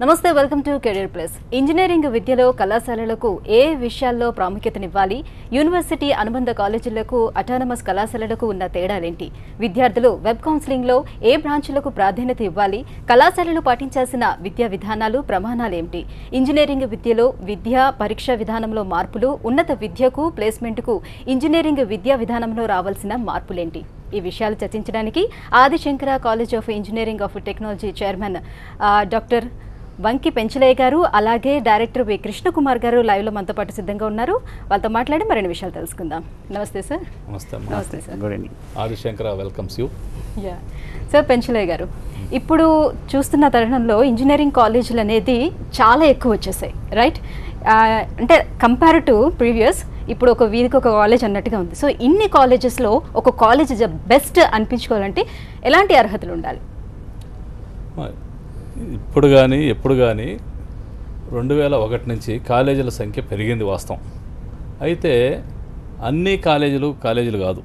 నమస్తే, welcome to career plus. Engineering విద్యలో కళాశాలలకు ఏ విషయాల్లో ప్రాముఖ్యతనివ్వాలి, యూనివర్సిటీ అనుబంధ కాలేజీలకు అటానమస్ కళాశాలలకు ఉన్న తేడాలేంటి, విద్యార్థులు వెబ్ కౌన్సిలింగ్లో ఏ బ్రాంచ్లకు ప్రాధాన్యత ఇవ్వాలి, కళాశాలలు పాటించాల్సిన విద్యా విధానాలు ప్రమాణాలేంటి, ఇంజనీరింగ్ విద్యలో విద్యా పరీక్షా విధానంలో మార్పులు, ఉన్నత విద్యకు ప్లేస్మెంట్కు ఇంజనీరింగ్ విద్యా విధానంలో రావాల్సిన మార్పులేంటి, ఈ విషయాలు చర్చించడానికి Adishankara college of engineering of technology chairman doctor Vanki Penchalaiah గారు, అలాగే డైరెక్టర్ వి కృష్ణకుమార్ గారు లైవ్లో మనతో పాటు సిద్ధంగా ఉన్నారు. వాళ్ళతో మాట్లాడి మరిన్ని విషయాలు తెలుసుకుందాం. నమస్తే సార్. నమస్తే sir. Good evening. Adi Shankara welcomes you. Sir, Penchalaiah గారు, ఇప్పుడు చూస్తున్న తరుణంలో ఇంజనీరింగ్ కాలేజీలు అనేది చాలా ఎక్కువ వచ్చేసాయి, రైట్? అంటే కంపేర్ టు ప్రీవియస్ ఇప్పుడు ఒక వీధికి ఒక కాలేజ్ అన్నట్టుగా ఉంది. సో ఇన్ని కాలేజెస్లో ఒక కాలేజ్ బెస్ట్ అనిపించుకోవాలంటే ఎలాంటి అర్హతలు ఉండాలి? ఇప్పుడు కానీ ఎప్పుడు కానీ 2001 నుంచి కాలేజీల సంఖ్య పెరిగింది వాస్తవం. అయితే అన్ని కాలేజీలు కాదు.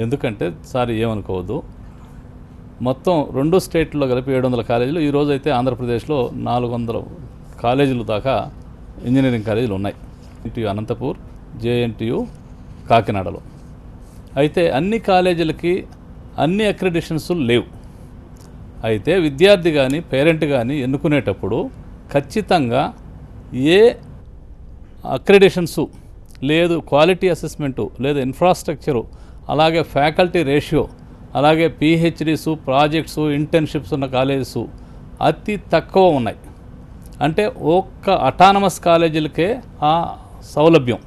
ఎందుకంటే సారీ ఏమనుకోవద్దు, మొత్తం 2 స్టేట్లో కలిపి 700 కాలేజీలు. ఈరోజు అయితే ఆంధ్రప్రదేశ్లో 400 కాలేజీలు దాకా ఇంజనీరింగ్ కాలేజీలు ఉన్నాయి. ఎన్టీయూ అనంతపూర్, జేఎన్టీయూ కాకినాడలో. అయితే అన్ని కాలేజీలకి అన్ని అక్రిడిషన్స్ లేవు. అయితే విద్యార్థి కానీ పేరెంట్ కానీ ఎన్నుకునేటప్పుడు ఖచ్చితంగా ఏ అక్రిడిషన్సు లేదు, క్వాలిటీ అసెస్మెంటు లేదు, ఇన్ఫ్రాస్ట్రక్చరు, అలాగే ఫ్యాకల్టీ రేషియో, అలాగే పిహెచ్డీసు, ప్రాజెక్ట్సు, ఇంటర్న్షిప్స్ ఉన్న కాలేజెస్ అతి తక్కువ ఉన్నాయి. అంటే ఒక్క అటానమస్ కాలేజీలకే ఆ సౌలభ్యం.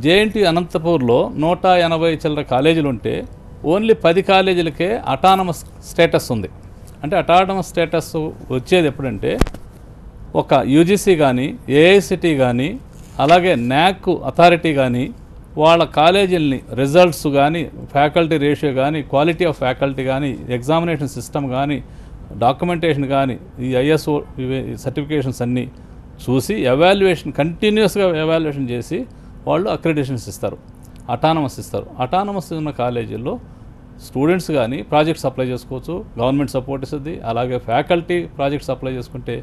జేఎన్టీ అనంతపూర్లో 180 చిల్లర కాలేజీలు ఉంటే ఓన్లీ 10 కాలేజీలకే అటానమస్ స్టేటస్ ఉంది. అంటే అటానమస్ స్టేటస్ వచ్చేది ఎప్పుడంటే ఒక యూజీసీ కానీ, ఏఐసిటీ కానీ, అలాగే న్యాక్ అథారిటీ కానీ వాళ్ళ కాలేజీలని రిజల్ట్స్ కానీ, ఫ్యాకల్టీ రేషియో కానీ, క్వాలిటీ ఆఫ్ ఫ్యాకల్టీ కానీ, ఎగ్జామినేషన్ సిస్టమ్ కానీ, డాక్యుమెంటేషన్ కానీ, ఈ ఐఎస్ఓ సర్టిఫికేషన్స్ అన్నీ చూసి ఎవాల్యుయేషన్ కంటిన్యూస్గా ఎవాల్యుయేషన్ చేసి వాళ్ళు అక్రిడిషన్స్ ఇస్తారు, అటానమస్ ఇస్తారు. అటానమస్ ఉన్న కాలేజీల్లో స్టూడెంట్స్ కానీ ప్రాజెక్ట్స్ అప్లై చేసుకోవచ్చు, గవర్నమెంట్ సపోర్ట్ ఇస్తుంది. అలాగే ఫ్యాకల్టీ ప్రాజెక్ట్స్ అప్లై చేసుకుంటే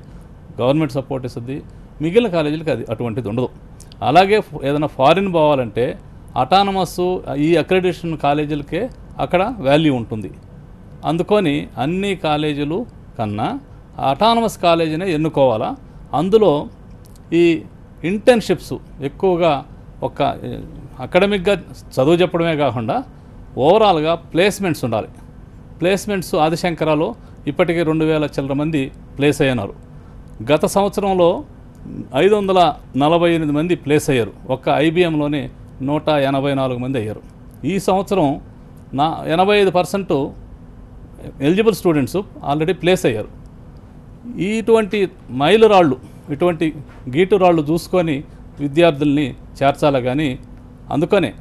గవర్నమెంట్ సపోర్ట్ ఇస్తుంది. మిగిలిన కాలేజీలకి అది అటువంటిది ఉండదు. అలాగే ఏదైనా ఫారిన్ పోవాలంటే అటానమస్ ఈ అక్రిడిషన్ కాలేజీలకే అక్కడ వాల్యూ ఉంటుంది. అందుకొని అన్ని కాలేజీలు కన్నా అటానమస్ కాలేజీనే ఎన్నుకోవాలా. అందులో ఈ ఇంటర్న్షిప్స్ ఎక్కువగా ఒక అకాడమిక్గా చదువు చెప్పడమే కాకుండా ఓవరాల్గా ప్లేస్మెంట్స్ ఉండాలి. ప్లేస్మెంట్స్ ఆదిశంకరాలో ఇప్పటికే 2000 చిల్లర మంది ప్లేస్ అయ్యారు. గత సంవత్సరంలో 548 మంది ప్లేస్ అయ్యారు. ఒక్క ఐబిఎంలోనే 184 మంది అయ్యారు. ఈ సంవత్సరం 85% ఎలిజిబుల్ స్టూడెంట్స్ ఆల్రెడీ ప్లేస్ అయ్యారు. ఇటువంటి మైలురాళ్ళు, ఇటువంటి గీటురాళ్ళు చూసుకొని విద్యార్థుల్ని చేర్చాలి. కానీ అందుకనే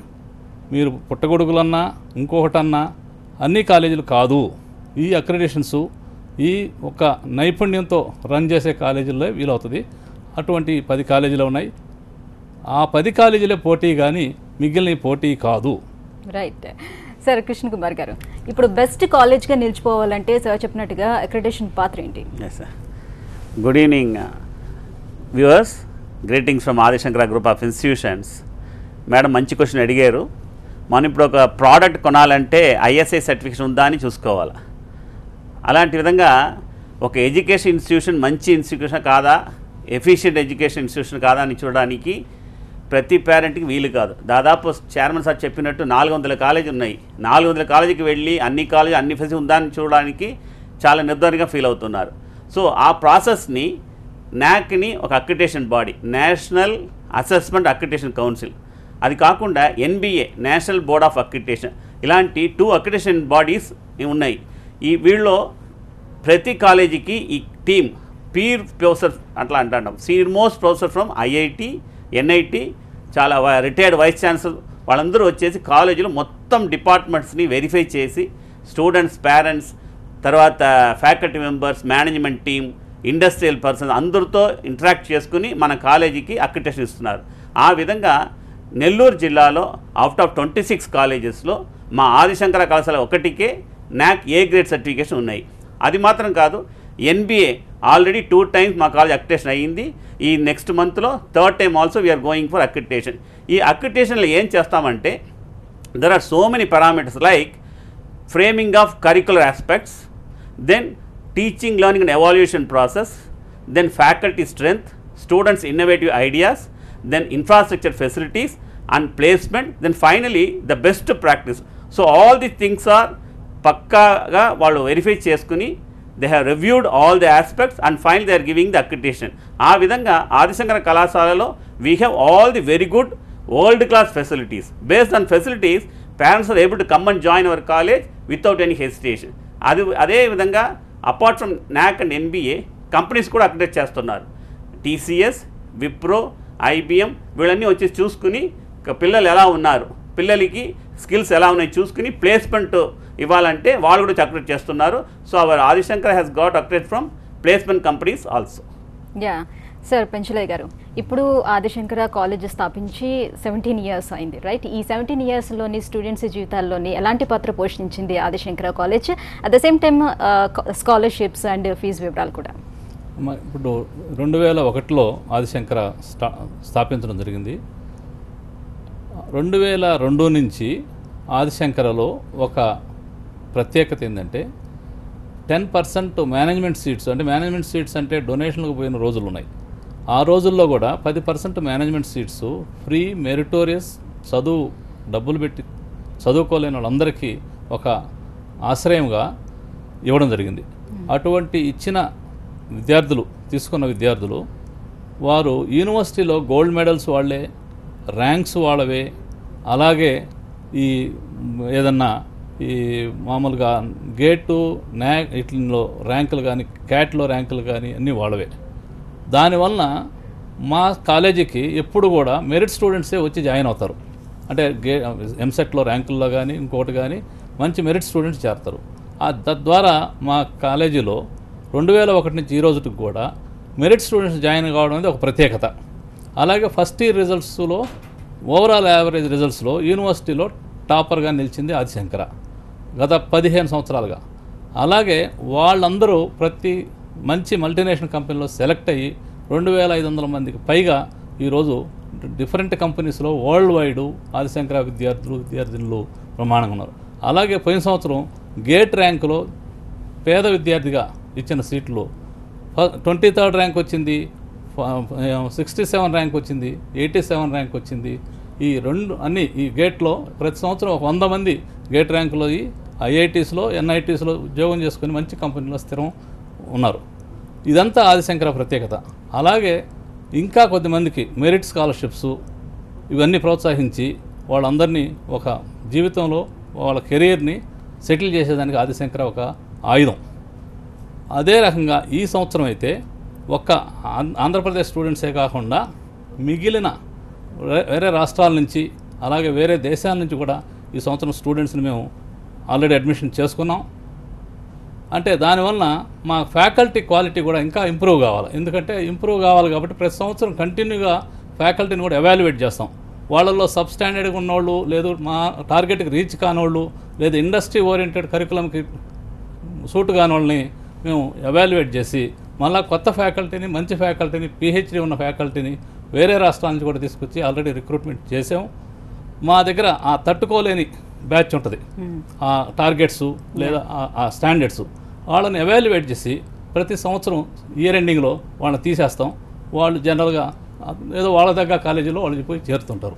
మీరు పుట్టగొడుగులన్నా ఇంకొకటన్నా అన్ని కాలేజీలు కాదు. ఈ అక్రిడిషన్స్ ఈ ఒక నైపుణ్యంతో రన్ చేసే కాలేజీల్లో వీలవుతుంది. అటువంటి 10 కాలేజీలు ఉన్నాయి. ఆ 10 కాలేజీలే పోటీ, కానీ మిగిలిన పోటీ కాదు. రైట్. సార్, కృష్ణకుమార్ గారు, ఇప్పుడు బెస్ట్ కాలేజ్గా నిలిచిపోవాలంటే సార్ చెప్పినట్టుగా అక్రిడిషన్ పాత్ర ఏంటి? Good evening viewers, greetings from Adi Shankara group of institutions. Madam మంచి క్వశ్చన్ అడిగారు. మనం ఇప్పుడు ఒక ప్రోడక్ట్ కొనాలంటే ఐఎస్ఐ సర్టిఫికేషన్ ఉందా అని చూసుకోవాలి. అలాంటి విధంగా ఒక ఎడ్యుకేషన్ ఇన్స్టిట్యూషన్ మంచి ఇన్స్టిట్యూషన్ కాదా, ఎఫిషియెంట్ ఎడ్యుకేషన్ ఇన్స్టిట్యూషన్ కాదా అని చూడడానికి ప్రతి పేరెంట్కి వీలు కాదు. దాదాపు చైర్మన్ సార్ చెప్పినట్టు 400 కాలేజీ ఉన్నాయి. 400 కాలేజీకి వెళ్ళి అన్ని కాలేజీ అన్ని ఫెసిలిటీ ఉందా అని చూడడానికి చాలా నిర్ధారణగా ఫీల్ అవుతున్నారు. సో ఆ ప్రాసెస్ని న్యాక్ని ఒక accreditation body, national assessment accreditation council, అది కాకుండా NBA, national board of accreditation, ఇలాంటి 2 అక్రిడిటేషన్ బాడీస్ ఉన్నాయి. వీళ్ళలో ప్రతి కాలేజీకి ఈ టీమ్ పీర్ ప్రొఫెసర్ అట్లా అంటాం, senior most professor from IIT, NIT, చాలా రిటైర్డ్ వైస్ ఛాన్సలర్, వాళ్ళందరూ వచ్చేసి కాలేజీలో మొత్తం డిపార్ట్మెంట్స్ని వెరిఫై చేసి స్టూడెంట్స్, పేరెంట్స్, తర్వాత faculty members, management team, industrial persons అందరితో ఇంటరాక్ట్ చేసుకుని మన కాలేజీకి అక్రిడిటేషన్ ఇస్తున్నారు. ఆ విధంగా నెల్లూరు జిల్లాలో అవుట్ ఆఫ్ 26 కాలేజెస్లో మా ఆదిశంకర కళాశాల ఒకటికే న్యాక్ ఏ గ్రేడ్ సర్టిఫికేషన్ ఉన్నాయి. అది మాత్రం కాదు, ఎన్బిఏ ఆల్రెడీ 2 times మా కాలేజ్ అక్రిడిటేషన్ అయ్యింది. ఈ నెక్స్ట్ మంత్లో 3rd time also we're going for accreditation. ఈ అక్రిడిటేషన్లో ఏం చేస్తామంటే there are so many parameters like framing of curricular aspects, then teaching learning and evaluation process, then faculty strength, students innovative ideas, then infrastructure facilities and placement, then finally the best practice. So all these things are పక్కాగా వాళ్ళు verify చేసుకుని they have reviewed all the aspects and finally they are giving the accreditation. ఆ విధంగా ఆదిశంకర కళాశాలలో we have all the very good world class facilities. Based on facilities, parents are able to come and join our college without any hesitation. అదే విధంగా apart from NAC and NBA companies కూడా accredit చేస్తున్నారు. TCS, Wipro, IBM వీళ్ళన్నీ వచ్చి చూసుకుని పిల్లలు ఎలా ఉన్నారు, పిల్లలకి స్కిల్స్ ఎలా ఉన్నాయి చూసుకుని ప్లేస్మెంట్ ఇవ్వాలంటే వాళ్ళు కూడా అక్రిడేట్ చేస్తున్నారు. So our Adishankar has got accredit from placement companies also. Yeah sir, Penchulaiah గారు, ఇప్పుడు ఆదిశంకర కాలేజ్ స్థాపించి 17 years అయింది, రైట్? ఈ 17 yearsలోని స్టూడెంట్స్ జీవితాల్లోని ఎలాంటి పాత్ర పోషించింది Adishankara college? At the same time scholarships and fees వివరాలు కూడా. ఇప్పుడు 2001లో ఆదిశంకర స్థాపించడం జరిగింది. 2002 నుంచి ఆదిశంకరలో ఒక ప్రత్యేకత ఏంటంటే 10% మేనేజ్మెంట్ సీట్స్, అంటే మేనేజ్మెంట్ సీట్స్ అంటే డొనేషన్లకు పోయిన రోజులు ఉన్నాయి. ఆ రోజుల్లో కూడా 10% మేనేజ్మెంట్ సీట్స్ ఫ్రీ మెరిటోరియస్, డబ్బులు పెట్టి చదువుకోలేని వాళ్ళందరికీ ఒక ఆశ్రయంగా ఇవ్వడం జరిగింది. అటువంటి ఇచ్చిన తీసుకున్న విద్యార్థులు వారు యూనివర్సిటీలో గోల్డ్ మెడల్స్ వాళ్ళే, ర్యాంక్స్ వాళ్ళవే, అలాగే ఈ ఏదన్నా ఈ మామూలుగా గేటు, NAC ఇట్లలో ర్యాంకులు కానీ, క్యాట్లో ర్యాంకులు కానీ అన్నీ వాళ్ళవే. దానివల్ల మా కాలేజీకి ఎప్పుడు కూడా మెరిట్ స్టూడెంట్సే వచ్చి జాయిన్ అవుతారు. అంటే ఎంసెట్లో ర్యాంకుల్లో కానీ ఇంకొకటి కానీ మంచి మెరిట్ స్టూడెంట్స్ చేరుతారు. తద్వారా మా కాలేజీలో 2001 నుంచి ఈ రోజుకి కూడా మెరిట్ స్టూడెంట్స్ జాయిన్ కావడం అనేది ఒక ప్రత్యేకత. అలాగే ఫస్ట్ ఇయర్ రిజల్ట్స్లో ఓవరాల్ యావరేజ్ రిజల్ట్స్లో యూనివర్సిటీలో టాపర్గా నిలిచింది ఆదిశంకర గత 15 సంవత్సరాలుగా. అలాగే వాళ్ళందరూ ప్రతి మంచి మల్టీనేషనల్ కంపెనీలో సెలెక్ట్ అయ్యి 2500 మందికి పైగా ఈరోజు డిఫరెంట్ కంపెనీస్లో వరల్డ్ వైడ్ ఆదిశంకర విద్యార్థినులు ప్రమాణంగా ఉన్నారు. అలాగే పోయిన సంవత్సరం గేట్ ర్యాంకులో పేద విద్యార్థిగా ఇచ్చిన సీట్లు 23rd ర్యాంక్ వచ్చింది, 67 ర్యాంక్ వచ్చింది, 87 ర్యాంక్ వచ్చింది. ఈ అన్ని ఈ గేట్లో ప్రతి సంవత్సరం 100 మంది గేట్ ర్యాంకులో ఈ IITsలో, NITsలో ఉద్యోగం చేసుకుని మంచి కంపెనీలో స్థిరం ఉన్నారు. ఇదంతా ఆదిశంకర ప్రత్యేకత. అలాగే ఇంకా కొద్దిమందికి మెరిట్ స్కాలర్షిప్స్ ఇవన్నీ ప్రోత్సహించి వాళ్ళందరినీ ఒక జీవితంలో వాళ్ళ కెరీర్ని సెటిల్ చేసేదానికి ఆదిశంకర ఒక ఆయుధం. అదే రకంగా ఈ సంవత్సరం అయితే ఒక్క ఆంధ్రప్రదేశ్ స్టూడెంట్సే కాకుండా మిగిలిన వేరే రాష్ట్రాల నుంచి అలాగే వేరే దేశాల నుంచి కూడా ఈ సంవత్సరం స్టూడెంట్స్ని మేము ఆల్రెడీ అడ్మిషన్ చేసుకున్నాం. అంటే దానివల్ల మా ఫ్యాకల్టీ క్వాలిటీ కూడా ఇంకా ఇంప్రూవ్ కావాలి. ఎందుకంటే ఇంప్రూవ్ కావాలి కాబట్టి ప్రతి సంవత్సరం కంటిన్యూగా ఫ్యాకల్టీని కూడా ఎవాల్యుయేట్ చేస్తాం. వాళ్ళల్లో సబ్ స్టాండర్డ్గా ఉన్నవాళ్ళు, లేదు మా టార్గెట్కి రీచ్ కానివాళ్ళు, లేదు ఇండస్ట్రీ ఓరియంటెడ్ కరికులంకి సూట్ కాని వాళ్ళని మేము ఎవాల్యుయేట్ చేసి మళ్ళీ కొత్త ఫ్యాకల్టీని, మంచి ఫ్యాకల్టీని, PhD ఉన్న ఫ్యాకల్టీని వేరే రాష్ట్రాల నుంచి కూడా తీసుకొచ్చి ఆల్రెడీ రిక్రూట్మెంట్ చేసాము. మా దగ్గర ఆ తట్టుకోలేని బ్యాచ్ ఉంటుంది, ఆ టార్గెట్స్ లేదా ఆ స్టాండర్డ్స్, వాళ్ళని ఎవాల్యుయేట్ చేసి ప్రతి సంవత్సరం ఇయర్ ఎండింగ్లో వాళ్ళని తీసేస్తాం. వాళ్ళు జనరల్గా ఏదో వాళ్ళ దగ్గర కాలేజీలో వాళ్ళు పోయి చేరుతుంటారు.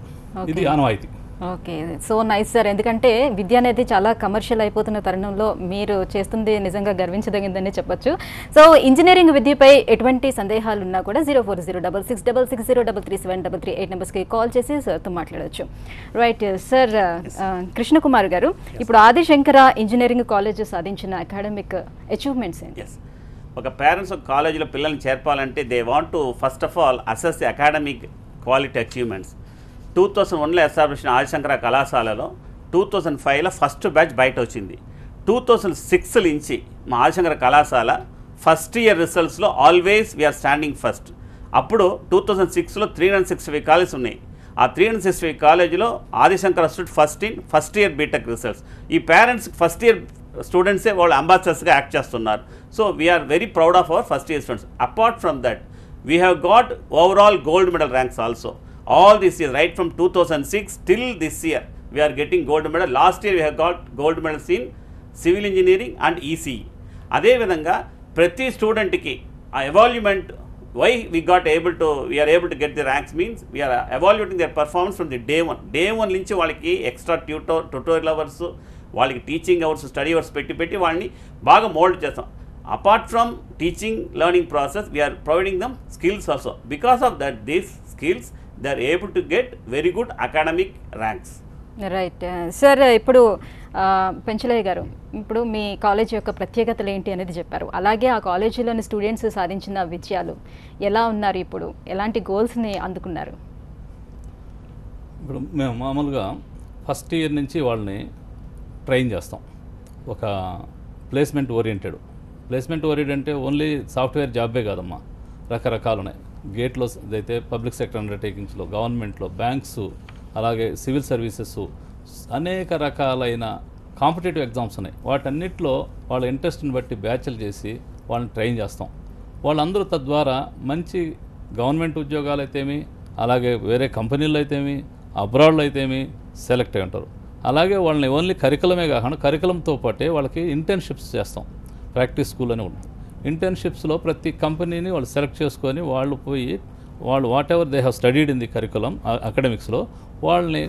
ఇది ఆనవాయితీ. Okay, so nice sir. ఎందుకంటే విద్య అనేది చాలా కమర్షియల్ అయిపోతున్న తరుణంలో మీరు చేస్తుంది నిజంగా గర్వించదగిందని చెప్పొచ్చు. సో ఇంజనీరింగ్ విద్యపై ఎటువంటి సందేహాలు ఉన్నా కూడా 040666033733 నెంబర్స్కి కాల్ చేసి సార్తో మాట్లాడవచ్చు. రైట్ సార్, కృష్ణకుమార్ గారు, ఇప్పుడు ఆదిశంకర ఇంజనీరింగ్ కాలేజ్ సాధించిన అకాడమిక్ అచీవ్మెంట్స్ ఏంటి? ఒక పేరెంట్స్ ఒక కాలేజీలో పిల్లల్ని చేర్పాలంటే they want to first of all assess the academic quality achievements. 2001లో ఎస్టాబ్లిష్ ఆదిశంకర కళాశాలలో 2005లో ఫస్ట్ బ్యాచ్ బయట వచ్చింది. 2006 నుంచి మా ఆదిశంకర కళాశాల ఫస్ట్ ఇయర్ రిజల్ట్స్లో ఆల్వేస్ వీఆర్ స్టాండింగ్ ఫస్ట్. అప్పుడు 2006లో 365 కాలేజెస్ ఉన్నాయి. ఆ 365 కాలేజీలో Adishankara stood first year BTech results. ఈ పేరెంట్స్ ఫస్ట్ ఇయర్ స్టూడెంట్సే వాళ్ళు అంబాసిడర్స్గా యాక్ట్ చేస్తున్నారు. So we're very proud of our first year students. Apart from that we have got overall gold medal ranks also all this year, right from 2006 till this year we are getting gold medal. Last year we have got gold medals in civil engineering and ECE. అదే విధంగా ప్రతి స్టూడెంట్కి ఆ ఎవాల్యుమెంట్ why we are able to get the ranks means we are evaluating their performance from the day one నుంచి వాళ్ళకి extra tutorial hours, వాళ్ళకి teaching hours, study hours పెట్టి వాళ్ళని బాగా మోల్డ్ చేస్తాం. Apart from teaching learning process we're providing them skills also. Because of that these skills they are able to get very good academic ranks. Right sir, ఇప్పుడు పెంచలయ్య గారు, ఇప్పుడు మీ college యొక్క ప్రత్యేకతలు ఏంటి అనేది చెప్పారు. అలాగే ఆ కాలేజీలోని స్టూడెంట్స్ సాధించిన విజయాలు ఎలా ఉన్నారు, ఇప్పుడు ఎలాంటి గోల్స్ని అందుకున్నారు? ఇప్పుడు మేము మామూలుగా ఫస్ట్ ఇయర్ నుంచి వాళ్ళని ట్రైన్ చేస్తాం. ఒక ప్లేస్మెంట్ ఓరియంటెడ్ అంటే ఓన్లీ సాఫ్ట్వేర్ జాబే కాదమ్మా, రకరకాలు ఉన్నాయి. గేట్లో అయితే పబ్లిక్ సెక్టర్ అండర్టేకింగ్స్లో, గవర్నమెంట్లో, బ్యాంక్స్, అలాగే సివిల్ సర్వీసెస్, అనేక రకాలైన కాంపిటేటివ్ ఎగ్జామ్స్ ఉన్నాయి. వాటన్నిటిలో వాళ్ళ ఇంట్రెస్ట్ని బట్టి బ్యాచ్లు చేసి వాళ్ళని ట్రైన్ చేస్తాం. వాళ్ళందరూ తద్వారా మంచి గవర్నమెంట్ ఉద్యోగాలు అయితేమి, అలాగే వేరే కంపెనీలు అయితేమి, అబ్రాడ్లో అయితేమి సెలెక్ట్ అయి ఉంటారు. అలాగే వాళ్ళని ఓన్లీ కరికులమే కాకుండా కరికులంతో పాటే వాళ్ళకి ఇంటర్న్షిప్స్ చేస్తాం. ప్రాక్టీస్ స్కూల్ అని ఉంటుంది. ఇంటర్న్షిప్స్లో ప్రతి కంపెనీని వాళ్ళు సెలెక్ట్ చేసుకొని వాళ్ళు పోయి వాళ్ళు whatever they have studied in the curriculum అకాడమిక్స్లో వాళ్ళని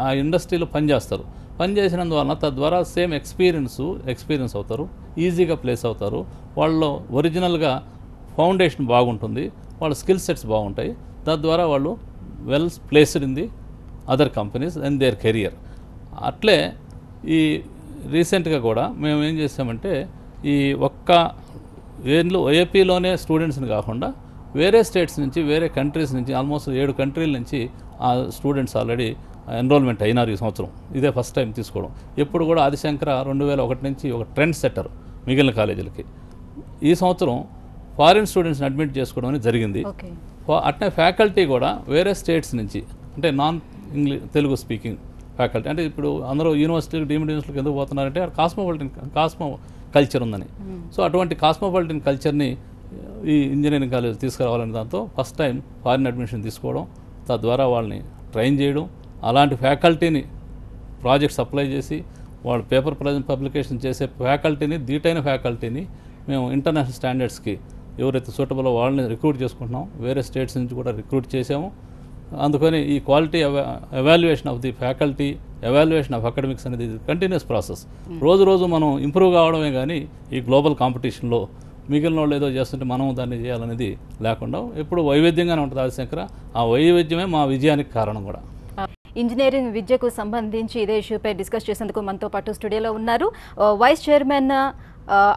ఆ ఇండస్ట్రీలో పనిచేస్తారు. పనిచేసినందువలన తద్వారా సేమ్ ఎక్స్పీరియన్స్ అవుతారు, ఈజీగా ప్లేస్ అవుతారు. వాళ్ళు ఒరిజినల్గా ఫౌండేషన్ బాగుంటుంది, వాళ్ళ స్కిల్ సెట్స్ బాగుంటాయి. తద్వారా వాళ్ళు well placed in the other companies and their career. అట్లే ఈ రీసెంట్గా కూడా మేము ఏం చేసామంటే ఈ ఒక్క ఏపీలోనే స్టూడెంట్స్ని కాకుండా వేరే స్టేట్స్ నుంచి, వేరే కంట్రీస్ నుంచి, ఆల్మోస్ట్ 7 కంట్రీల నుంచి ఆ స్టూడెంట్స్ ఆల్రెడీ ఎన్రోల్మెంట్ అయినారు ఈ సంవత్సరం. ఇదే ఫస్ట్ టైం తీసుకోవడం. ఎప్పుడు కూడా ఆదిశంకర 2001 నుంచి ఒక ట్రెండ్ సెట్టర్ మిగిలిన కాలేజీలకి. ఈ సంవత్సరం ఫారిన్ స్టూడెంట్స్ని అడ్మిట్ చేసుకోవడం అనేది జరిగింది. అట్నే ఫ్యాకల్టీ కూడా వేరే స్టేట్స్ నుంచి, అంటే నాన్ తెలుగు స్పీకింగ్ ఫ్యాకల్టీ, అంటే ఇప్పుడు అందరూ యూనివర్సిటీలు, డీమ్డ్ యూనివర్సిటీలకు ఎందుకు పోతున్నారంటే కాస్మో కల్చర్ ఉందని. సో అటువంటి కాస్మోపాలిటన్ కల్చర్ని ఈ ఇంజనీరింగ్ కాలేజ్ తీసుకురావాలనే దాంతో ఫస్ట్ టైం ఫారిన్ అడ్మిషన్ తీసుకోవడం, తద్వారా వాళ్ళని ట్రైన్ చేయడం, అలాంటి ఫ్యాకల్టీని ప్రాజెక్ట్స్ అప్లై చేసి వాళ్ళు పేపర్ పబ్లికేషన్ చేసే ఫ్యాకల్టీని, ధీటైన ఫ్యాకల్టీని మేము ఇంటర్నేషనల్ స్టాండర్డ్స్కి ఎవరైతే సూటబుల్లో వాళ్ళని రిక్రూట్ చేసుకుంటున్నాం. వేరే స్టేట్స్ నుంచి కూడా రిక్రూట్ చేసాము. అందుకని ఈ quality evaluation of the faculty, evaluation of academics అనేది కంటిన్యూస్ ప్రాసెస్. రోజు మనం ఇంప్రూవ్ కావడమే కానీ ఈ గ్లోబల్ కాంపిటీషన్లో మిగిలిన వాళ్ళు ఏదో చేస్తుంటే మనం దాన్ని చేయాలనేది లేకుండా ఎప్పుడు వైవిధ్యంగానే ఉంటుంది ఆదిశంకర. ఆ వైవిధ్యమే మా విజయానికి కారణం కూడా. ఇంజనీరింగ్ విద్యకు సంబంధించి ఇదే ఇష్యూపై డిస్కస్ చేసేందుకు మనతో పాటు స్టూడియోలో ఉన్నారు వైస్ చైర్మన్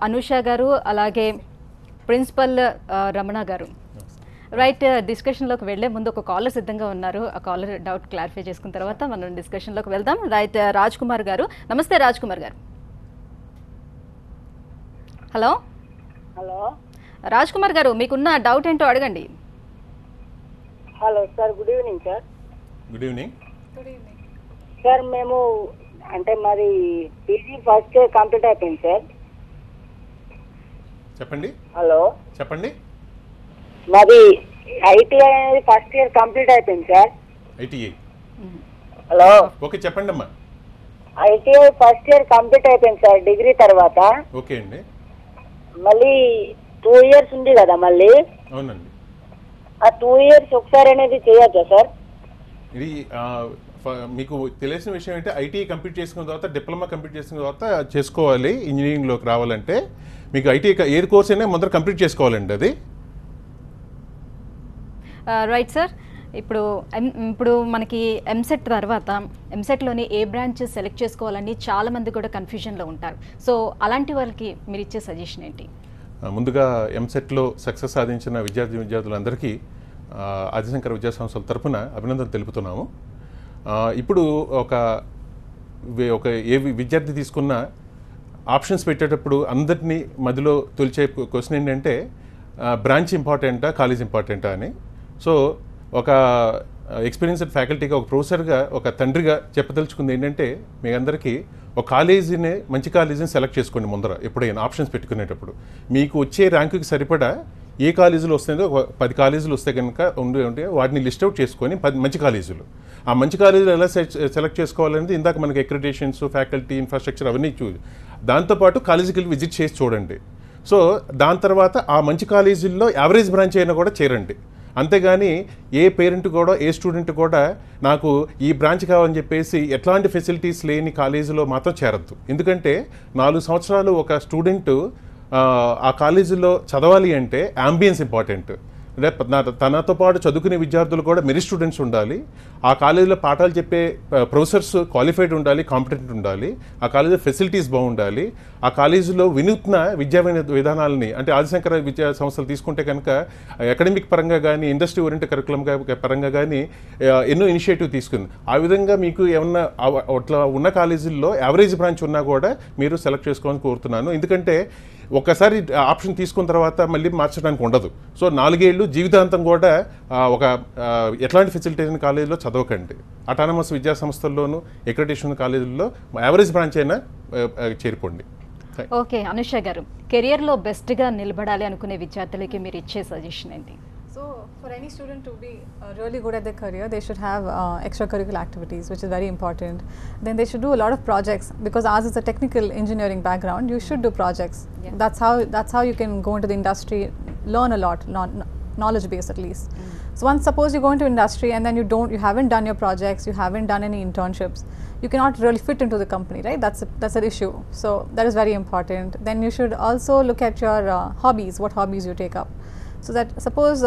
అనూష గారు, అలాగే ప్రిన్సిపల్ రమణ గారు. రైట్, డిస్కషన్లోకి వెళ్లే ముందు ఒక కాలర్ సిద్ధంగా ఉన్నారు. ఆ కాలర్ డౌట్ క్లారిఫై చేసుకున్న తర్వాత మనం డిస్కషన్లోకి వెళ్దాం. రైట్, రాజ్ కుమార్ గారు. నమస్తే రాజ్ కుమార్ గారు. హలో రాజ్ కుమార్ గారు, మీకున్న డౌట్ ఏంటో అడగండి. Hello sir, good evening sir. Good evening sir, మేము అంటే మాది పీజీ ఫస్ట్ ఇయర్ కంప్లీట్ అయిపోయింది సార్. చెప్పండి. హలో చెప్పండి. మాది ఐటీఐ అనేది ఫస్ట్ ఇయర్ కంప్లీట్ అయిపోయింది సార్. ఐటీఐ. హలో. ఓకే, చెప్పండి అమ్మా. ఐటీఐ ఫస్ట్ ఇయర్ కంప్లీట్ అయిపోయింది సార్, డిగ్రీ తర్వాత. ఓకే అండి. మళ్ళీ 2 years ఉంది కదా మళ్ళీ. అవునండి. ఆ 2 years ఒకసారి అనేది చేయొచ్చా సార్? ఇది మీకు తెలిసిన విషయం ఏంటంటే ఐటీఐ కంప్లీట్ చేసుకున్న తర్వాత, డిప్లొమా కంప్లీట్ చేసుకున్న తర్వాత చేసుకోవాలి. ఇంజనీరింగ్లోకి రావాలంటే మీకు ఐటీఐ ఏది కోర్స్ అయినా ముందర కంప్లీట్ చేసుకోవాలండి అది. రైట్ సార్, ఇప్పుడు మనకి ఎంసెట్ తర్వాత ఎంసెట్లోని ఏ బ్రాంచ్ సెలెక్ట్ చేసుకోవాలని చాలామంది కూడా కన్ఫ్యూజన్లో ఉంటారు. సో అలాంటి వాళ్ళకి మీరు ఇచ్చే సజెషన్ ఏంటి? ముందుగా ఎంసెట్లో సక్సెస్ సాధించిన విద్యార్థులందరికీ ఆదిశంకర విద్యా సంస్థల తరఫున అభినందనలు తెలుపుతున్నాము. ఇప్పుడు ఒక ఏ విద్యార్థి తీసుకున్న ఆప్షన్స్ పెట్టేటప్పుడు అందరినీ మధ్యలో తొలిచే క్వశ్చన్ ఏంటంటే బ్రాంచ్ ఇంపార్టెంటా, కాలేజ్ ఇంపార్టెంటా అని. సో ఒక ఎక్స్పీరియన్స్డ్ ఫ్యాకల్టీగా, ఒక ప్రొఫెసర్గా, ఒక తండ్రిగా చెప్పదలుచుకుంది ఏంటంటే, మీ అందరికీ ఒక కాలేజీని, మంచి కాలేజీని సెలెక్ట్ చేసుకోండి ముందర. ఎప్పుడైనా ఆప్షన్స్ పెట్టుకునేటప్పుడు మీకు వచ్చే ర్యాంకుకి సరిపడా ఏ కాలేజీలు వస్తాయో ఒక 10 కాలేజీలు వస్తే కనుక ఉంటే వాటిని లిస్ట్ అవుట్ చేసుకొని 10 మంచి కాలేజీలు, ఆ మంచి కాలేజీలు ఎలా సెలెక్ట్ చేసుకోవాలనేది ఇందాక మనకి అక్రిడిటేషన్స్, ఫ్యాకల్టీ, ఇన్ఫ్రాస్ట్రక్చర్ అవన్నీ దాంతోపాటు కాలేజీకి వెళ్ళి విజిట్ చేసి చూడండి. సో దాని తర్వాత ఆ మంచి కాలేజీల్లో యావరేజ్ బ్రాంచ్ అయినా కూడా చేరండి. అంతేగాని ఏ పేరెంట్ కూడా, ఏ స్టూడెంట్ కూడా నాకు ఈ బ్రాంచ్ కావాలని చెప్పేసి ఎట్లాంటి ఫెసిలిటీస్ లేని కాలేజీలో మాత్రం చేరద్దు. ఎందుకంటే 4 సంవత్సరాలు ఒక స్టూడెంట్ ఆ కాలేజీలో చదవాలి అంటే అంబియన్స్ ఇంపార్టెంట్. అంటే తనతో పాటు చదువుకునే విద్యార్థులు కూడా మెరిట్ స్టూడెంట్స్ ఉండాలి. ఆ కాలేజీలో పాఠాలు చెప్పే ప్రొఫెసర్స్ క్వాలిఫైడ్ ఉండాలి, కాంపిటెంట్ ఉండాలి. ఆ కాలేజీలో ఫెసిలిటీస్ బాగుండాలి. ఆ కాలేజీలో వినూత్న విద్యా విధానాలని, అంటే ఆదిశంకర విద్యా సంస్థలు తీసుకుంటే కనుక అకాడమిక్ పరంగా కానీ, ఇండస్ట్రీ ఓరియంటెడ్ కరికులం పరంగా కానీ ఎన్నో ఇనిషియేటివ్ తీసుకుంది. ఆ విధంగా మీకు ఏమన్నా అట్లా ఉన్న కాలేజీల్లో యావరేజ్ బ్రాంచ్ ఉన్నా కూడా మీరు సెలెక్ట్ చేసుకోవాలని కోరుతున్నాను. ఎందుకంటే ఒకసారి ఆప్షన్ తీసుకున్న తర్వాత మళ్ళీ మార్చడానికి ఉండదు. సో 4 ఏళ్ళు జీవితాంతం కూడా ఒక ఎట్లాంటి ఫెసిలిటీ అయిన కాలేజీలో చదవకండి. అటానమస్ విద్యా సంస్థల్లోనూ, అక్రిడిటేషన్ కాలేజీల్లో యావరేజ్ బ్రాంచ్ అయినా చేరిపోండి. ఓకే, అనుష గారు, కెరియర్లో బెస్ట్గా నిలబడాలి అనుకునే విద్యార్థులకి మీరు ఇచ్చే సజెషన్ ఏంటి? So for any student to be really good at their career, they should have extracurricular activities, which is very important. Then they should do a lot of projects, because ours is a technical engineering background. You should do projects. Yeah. That's how you can go into the industry, learn a lot, knowledge base at least. So once suppose you go into industry and then you haven't done your projects, you haven't done any internships, you cannot really fit into the company, right? That's an issue. So that is very important. Then you should also look at your hobbies, what hobbies you take up. So that suppose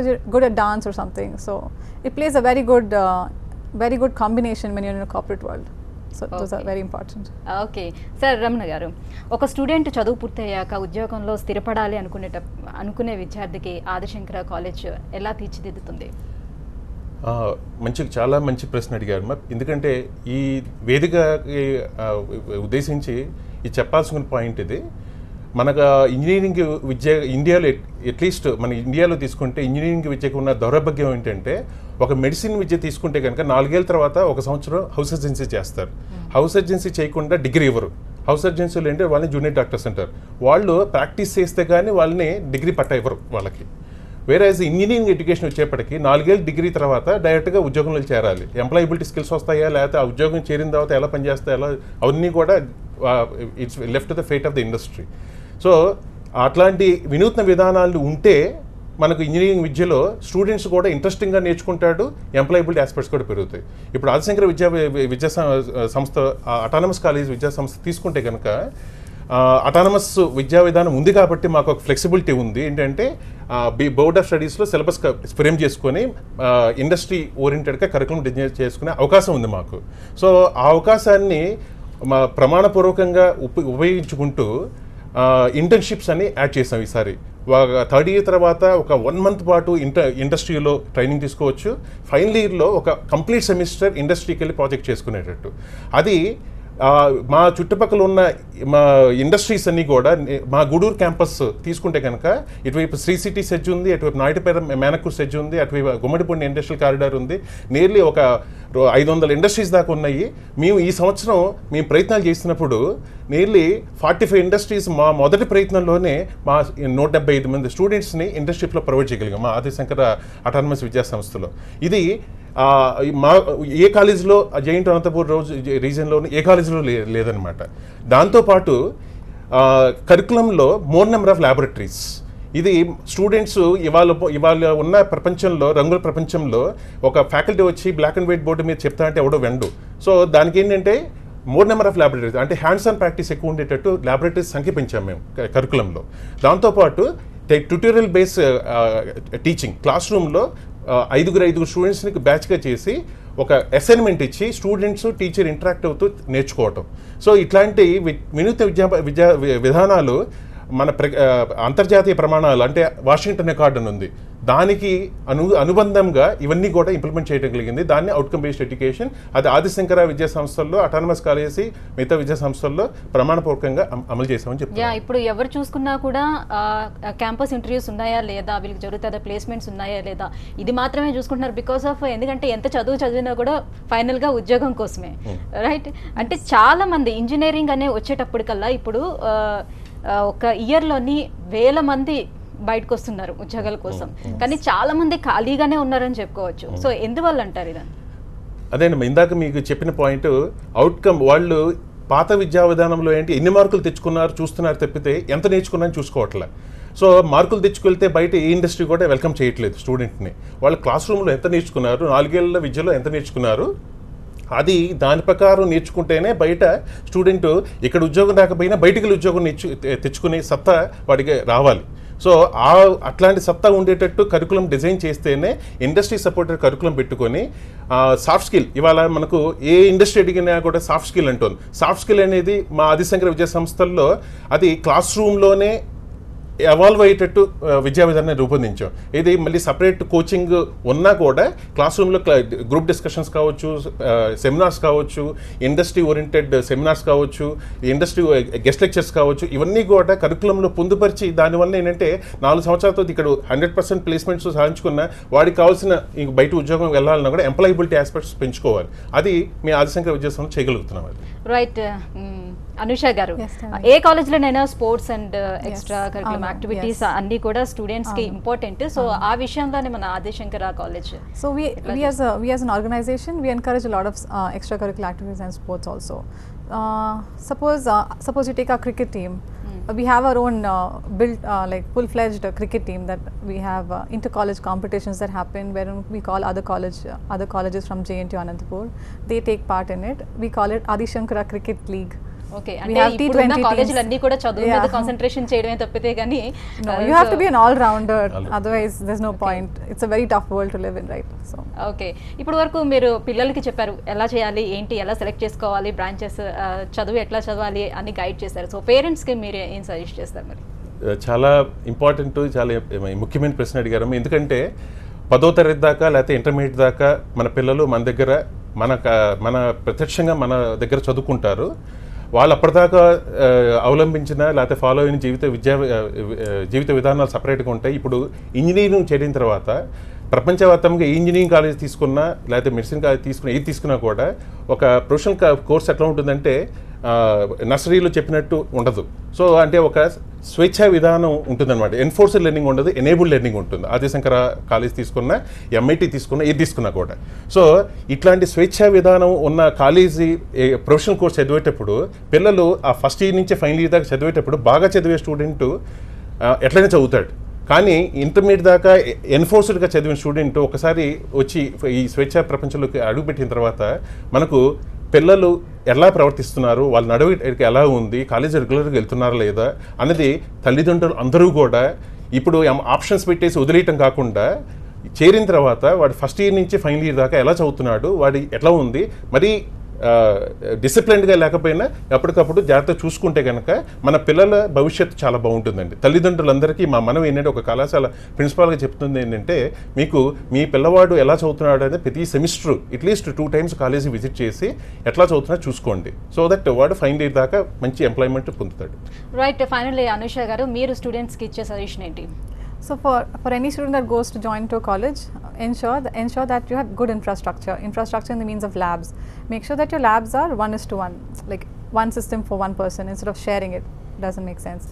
you're good at dance or something, so it plays a very good combination when you're in a corporate world. So those are very important. Okay sir, Ramana గారు, ఒక student చదువు పూర్తయ్యాక ఉద్యోగంలో స్థిరపడాలి అనుకునే విద్యార్థికి Adi Shankara college ఎలా తీర్చిదిద్దుతుంది? చాలా మంచి ప్రశ్న అడిగారు. ఎందుకంటే ఈ వేదికకి ఉద్దేశించి ఇది చెప్పాల్సిన పాయింట్ ఇది. మనకు ఇంజనీరింగ్ విద్య ఇండియాలో, అట్లీస్ట్ మన ఇండియాలో తీసుకుంటే ఇంజనీరింగ్ విద్యకు ఉన్న దౌర్భాగ్యం ఏంటంటే, ఒక మెడిసిన్ విద్య తీసుకుంటే కనుక 4 ఏళ్ళ తర్వాత 1 సంవత్సరం హౌస్ సర్జెన్సీ చేస్తారు. హౌస్ సర్జెన్సీ చేయకుండా డిగ్రీ ఇవ్వరు. హౌస్ సర్జెన్సీలు అంటే వాళ్ళని జూనియర్ డాక్టర్స్ అంటారు. వాళ్ళు ప్రాక్టీస్ చేస్తే కానీ వాళ్ళని డిగ్రీ పట్టా ఇవ్వరు వాళ్ళకి. వేరే ఇంజనీరింగ్ ఎడ్యుకేషన్ వచ్చేప్పటికి 4 ఏళ్ళ డిగ్రీ తర్వాత డైరెక్ట్గా ఉద్యోగంలో చేరాలి. ఎంప్లాయబిలిటీ స్కిల్స్ వస్తాయా, లేకపోతే ఆ ఉద్యోగం చేరిన తర్వాత ఎలా పనిచేస్తాయా, ఎలా అవన్నీ కూడా it's left the fate of the industry. So అట్లాంటి వినూత్న విధానాలు ఉంటే మనకు ఇంజనీరింగ్ విద్యలో స్టూడెంట్స్ కూడా ఇంట్రెస్టింగ్గా నేర్చుకుంటాడు, ఎంప్లాయబిలిటీ ఆస్పెక్ట్స్ కూడా పెరుగుతాయి. ఇప్పుడు ఆదిశంకర విద్యా సంస్థ, అటానమస్ కాలేజ్ విద్యా సంస్థ తీసుకుంటే కనుక అటానమస్ విద్యా విధానం ఉంది కాబట్టి మాకు ఒక ఫ్లెక్సిబిలిటీ ఉంది. ఏంటంటే బోర్డ్ ఆఫ్ స్టడీస్లో సిలబస్ ఫ్రేమ్ చేసుకొని ఇండస్ట్రీ ఓరియంటెడ్గా కరికులం డిజైన్ చేసుకునే అవకాశం ఉంది మాకు. సో ఆ అవకాశాన్ని ప్రమాణపూర్వకంగా ఉపయోగించుకుంటూ ఇంటర్న్షిప్స్ అని యాడ్ చేసాం. ఈసారి 3rd ఇయర్ తర్వాత ఒక 1 మంత్ పాటు ఇండస్ట్రీలో ట్రైనింగ్ తీసుకోవచ్చు. ఫైనల్ ఇయర్లో ఒక కంప్లీట్ సెమిస్టర్ ఇండస్ట్రీకి వెళ్ళి ప్రాజెక్ట్ చేసుకునేటట్టు. అది మా చుట్టుపక్కల ఉన్న మా ఇండస్ట్రీస్ అన్నీ కూడా, మా గూడూరు క్యాంపస్ తీసుకుంటే కనుక ఇటువైపు శ్రీ సిటీ సెజ్ ఉంది, అటువైపు నాయుడుపేట మేనకూర్ సెజ్ ఉంది, అటువైపు గుమ్మడిపూడి ఇండస్ట్రియల్ కారిడార్ ఉంది. నియర్లీ ఒక 500 ఇండస్ట్రీస్ దాకా ఉన్నాయి. మేము ఈ సంవత్సరం ప్రయత్నాలు చేసినప్పుడు నియర్లీ 45 ఇండస్ట్రీస్ మా మొదటి ప్రయత్నంలోనే మా 175 మంది స్టూడెంట్స్ని ఇండస్ట్రీలో ప్రొవైడ్ చేయగలిగాం మా ఆదిశంకర అటానమస్ విద్యా సంస్థలో. ఇది మా ఏ కాలేజీలో జైంట్ అనంతపూర్ రీజన్లోని ఏ కాలేజీలో లేదనమాట. దాంతోపాటు కరికులంలో మోర్ నెంబర్ ఆఫ్ ల్యాబొరేటరీస్. ఇది స్టూడెంట్స్ ఇవాళ ఉన్న ప్రపంచంలో, రంగుల ప్రపంచంలో ఒక ఫ్యాకల్టీ వచ్చి బ్లాక్ అండ్ వైట్ బోర్డు మీద చెప్తా అంటే ఎవడో వెండు. సో దానికి ఏంటంటే మోర్ నెంబర్ ఆఫ్ ల్యాబొరేటరీస్, అంటే హ్యాండ్స్ ఆన్ ప్రాక్టీస్ ఎక్కువ ఉండేటట్టు ల్యాబొరేటరీస్ సంఖ్య పెంచాం మేము కరికులంలో. దాంతోపాటు ట్యూటోరియల్ బేస్ టీచింగ్, క్లాస్ రూమ్లో 5 స్టూడెంట్స్ని బ్యాచ్గా చేసి ఒక అసైన్మెంట్ ఇచ్చి స్టూడెంట్స్ టీచర్ ఇంటరాక్ట్ అవుతూ నేర్చుకోవటం. సో ఇట్లాంటి వినూత్న విధానాలు మన అంతర్జాతీయ ప్రమాణాలు అంటే వాషింగ్టన్ అకార్డ్ అని ఉంది, దానికి అనుబంధంగా ఇవన్నీ కూడా ఇంప్లిమెంట్ చేయడం కలిగింది. దాన్ని అవుట్కమ్ బేస్డ్ ఎడ్యుకేషన్, అది ఆదిశంకర విద్యా సంస్థల్లో, అటానమస్ కాలేజీ, మిగతా విద్యా సంస్థల్లో ప్రమాణపూర్వకంగా అమలు చేసామని చెప్తారు. ఇప్పుడు ఎవరు చూసుకున్నా కూడా క్యాంపస్ ఇంటర్వ్యూస్ ఉన్నాయా లేదా, వీళ్ళకి జరుగుతుందా, ప్లేస్మెంట్స్ ఉన్నాయా లేదా, ఇది మాత్రమే చూసుకుంటున్నారు. బికాస్ ఆఫ్ ఎందుకంటే ఎంత చదివినా కూడా ఫైనల్గా ఉద్యోగం కోసమే, రైట్? అంటే చాలా మంది ఇంజనీరింగ్ అనే వచ్చేటప్పటికల్లా ఇప్పుడు ఒక ఇయర్లోని 1000 మంది బయటకు వస్తున్నారు ఉద్యోగాల కోసం, కానీ చాలా మంది ఖాళీగానే ఉన్నారని చెప్పుకోవచ్చు. సో ఎందువల్ల అంటారు ఇదని? అదేనమ్మా, ఇందాక మీకు చెప్పిన పాయింట్, అవుట్కమ్ వాళ్ళు పాత విద్యా విధానంలో ఏంటి ఎన్ని మార్కులు తెచ్చుకున్నారు చూస్తున్నారు తప్పితే ఎంత నేర్చుకున్నారని చూసుకోవట్లే. సో మార్కులు తెచ్చుకెళ్తే బయట ఏ ఇండస్ట్రీ కూడా వెల్కమ్ చేయట్లేదు స్టూడెంట్ని. వాళ్ళు క్లాస్ రూమ్లో ఎంత నేర్చుకున్నారు, 4 ఏళ్ల విద్యలో ఎంత నేర్చుకున్నారు, అది దాని ప్రకారం నేర్చుకుంటేనే బయట స్టూడెంట్ ఇక్కడ ఉద్యోగం రాకపోయినా బయటికి ఉద్యోగం తెచ్చుకునే సత్తా వాడికి రావాలి. సో అట్లాంటి సత్తా ఉండేటట్టు కరికులం డిజైన్ చేస్తేనే ఇండస్ట్రీ సపోర్టెడ్ కరికులం పెట్టుకొని సాఫ్ట్ స్కిల్, ఇవాళ మనకు ఏ ఇండస్ట్రీ అడిగినా కూడా సాఫ్ట్ స్కిల్ అంటుంది. సాఫ్ట్ స్కిల్ అనేది మా ఆదిశంకర విద్యా సంస్థల్లో అది క్లాస్ రూమ్లోనే ఎవాల్వ్ అయ్యేటట్టు విద్యా విధానాన్ని రూపొందించాం. ఇది మళ్ళీ సపరేట్ కోచింగ్ ఉన్నా కూడా క్లాస్ రూమ్లో గ్రూప్ డిస్కషన్స్ కావచ్చు, సెమినార్స్ కావచ్చు, ఇండస్ట్రీ ఓరియంటెడ్ సెమినార్స్ కావచ్చు, ఇండస్ట్రీ గెస్ట్ లెక్చర్స్ కావచ్చు, ఇవన్నీ కూడా కరికులంలో పొందుపరిచి దానివల్ల ఏంటంటే 4 సంవత్సరాలతో ఇక్కడ 100% ప్లేస్మెంట్స్ సాధించుకున్న వాడికి కావాల్సిన ఇంక బయట ఉద్యోగం వెళ్ళాలన్నా కూడా ఎంప్లాయబిలిటీ ఆస్పెక్ట్స్ పెంచుకోవాలి. అది మీ ఆదిశంకర విద్యా సంస్థ చేయగలుగుతున్నాం. అది రైట్. అనుష గారు, ఏ కాలేజ్లోనైనా sports and extra curriculum activities అన్ని కూడా స్టూడెంట్స్ కి ఇంపార్టెంట్. సో ఆ విషయంలోనే మన Adishankara college. So we as an organization, we encourage a lot of extracurricular activities and sports also. Suppose you take our cricket team. We have our own built like full-fledged cricket team that we have inter-college competitions that happen where we call other colleges from JNTU Anantapur. They take part in it. We call it Adishankara Cricket League. Okay, అంటే ఇప్పుడున్న కాలేజీలు అన్ని కూడా చదువు మీద concentration చేయడమే తప్పితే కానీ you have to be an all-rounder, otherwise there's no point. It's a very tough world to live in, right? So okay, ఇప్పుడు వరకు మీరు పిల్లలకి చెప్పారు ఎలా చేయాలి, ఏంటి, ఎలా సెలెక్ట్ చేసుకోవాలి బ్రాంచెస్, చదువు ఎట్లా చదవాలి అని గైడ్ చేశారు. సో పేరెంట్స్కి మీరు ఏం సజెస్ట్ చేస్తారు? మరి చాలా ఇంపార్టెంట్, చాలా ముఖ్యమైన ప్రశ్న అడిగారు. ఎందుకంటే 10వ తరగతి దాకా లేకపోతే ఇంటర్మీడియట్ దాకా మన పిల్లలు మన దగ్గర మన ప్రత్యక్షంగా మన దగ్గర చదువుకుంటారు. వాళ్ళు అప్పటిదాకా అవలంబించిన లేకపోతే ఫాలో అయిన జీవిత విధానాలు సపరేట్గా ఉంటాయి. ఇప్పుడు ఇంజనీరింగ్ చేరిన తర్వాత ప్రపంచవ్యాప్తంగా ఇంజనీరింగ్ కాలేజ్ తీసుకున్నా లేకపోతే మెడిసిన్ కాలేజ్ తీసుకున్నా, ఏది తీసుకున్నా కూడా ఒక ప్రొఫెషనల్ కోర్స్ ఎట్లా ఉంటుందంటే నర్సరీలో చెప్పినట్టు ఉండదు. సో అంటే ఒక స్వేచ్ఛా విధానం ఉంటుందన్నమాట. ఎన్ఫోర్స్డ్ లెర్నింగ్ ఉండదు, ఎనేబుల్డ్ లెర్నింగ్ ఉంటుంది. ఆదిశంకర కాలేజ్ తీసుకున్నా, MIT తీసుకున్నా, ఏది తీసుకున్నా కూడా. సో ఇట్లాంటి స్వేచ్ఛా విధానం ఉన్న కాలేజీ ప్రొఫెషనల్ కోర్స్ చదివేటప్పుడు పిల్లలు ఆ ఫస్ట్ ఇయర్ నుంచి ఫైనల్ ఇయర్ దాకా చదివేటప్పుడు బాగా చదివే స్టూడెంట్ ఎట్లయినా చదువుతాడు. కానీ ఇంటర్మీడియట్ దాకా ఎన్ఫోర్స్డ్గా చదివిన స్టూడెంట్ ఒకసారి వచ్చి ఈ స్వేచ్ఛా ప్రపంచంలోకి అడుగుపెట్టిన తర్వాత మనకు పిల్లలు ఎలా ప్రవర్తిస్తున్నారు, వాళ్ళ నడవడిక ఎలా ఉంది, కాలేజీ రెగ్యులర్గా వెళ్తున్నారా లేదా అన్నది తల్లిదండ్రులు అందరూ కూడా ఇప్పుడు ఆప్షన్స్ పెట్టేసి వదిలేయటం కాకుండా చేరిన తర్వాత వాడు ఫస్ట్ ఇయర్ నుంచి ఫైనల్ ఇయర్ దాకా ఎలా చదువుతున్నాడు, వాడి ఎట్లా ఉంది, మరి డిసిప్లిన్డ్గా లేకపోయినా ఎప్పటికప్పుడు జాగ్రత్త చూసుకుంటే కనుక మన పిల్లల భవిష్యత్తు చాలా బాగుంటుందండి. తల్లిదండ్రులందరికీ మనం ఏంటంటే ఒక కళాశాల ప్రిన్సిపాల్గా చెప్తుంది ఏంటంటే మీకు మీ పిల్లవాడు ఎలా చదువుతున్నాడు అనేది ప్రతి semester at least 2 times college visit చేసి ఎట్లా చదువుతున్నా చూసుకోండి. సో దట్ వాడు ఫైనల్ ఇయర్ దాకా మంచి ఎంప్లాయ్మెంట్ పొందుతాడు. రైట్. ఫైనల్లీ అనుష గారు, మీరు స్టూడెంట్స్కి ఇచ్చే సజెషన్ ఏంటి? So for any student that goes to join to a college, ensure that you have good infrastructure in the means of labs. Make sure that your labs are 1:1, like one system for one person instead of sharing it. Doesn't make sense.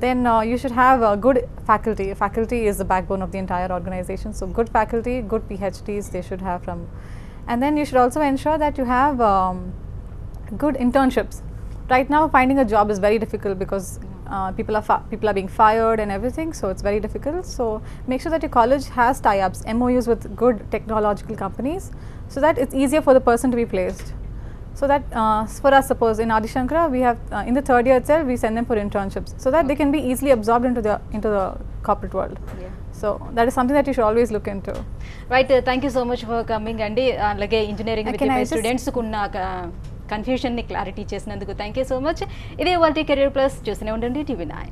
Then you should have good faculty. Faculty is the backbone of the entire organization. So good faculty, good PhDs they should have from. And then you should also ensure that you have good internships. Right now finding a job is very difficult because people are being fired and everything, so it's very difficult. So make sure that your college has tie-ups, MOUs with good technological companies, so that it's easier for the person to be placed. So that for us, suppose in Adishankara we have in the 3rd year itself we send them for internships, so that they can be easily absorbed into the corporate world. Yeah. So that is something that you should always look into. Right. Thank you so much for coming. And alage engineering with students kunna కన్ఫ్యూషన్ని clarity చేసినందుకు thank you so much. ఇదే వాళ్ళ career plus చూస్తూనే ఉండండి TV9.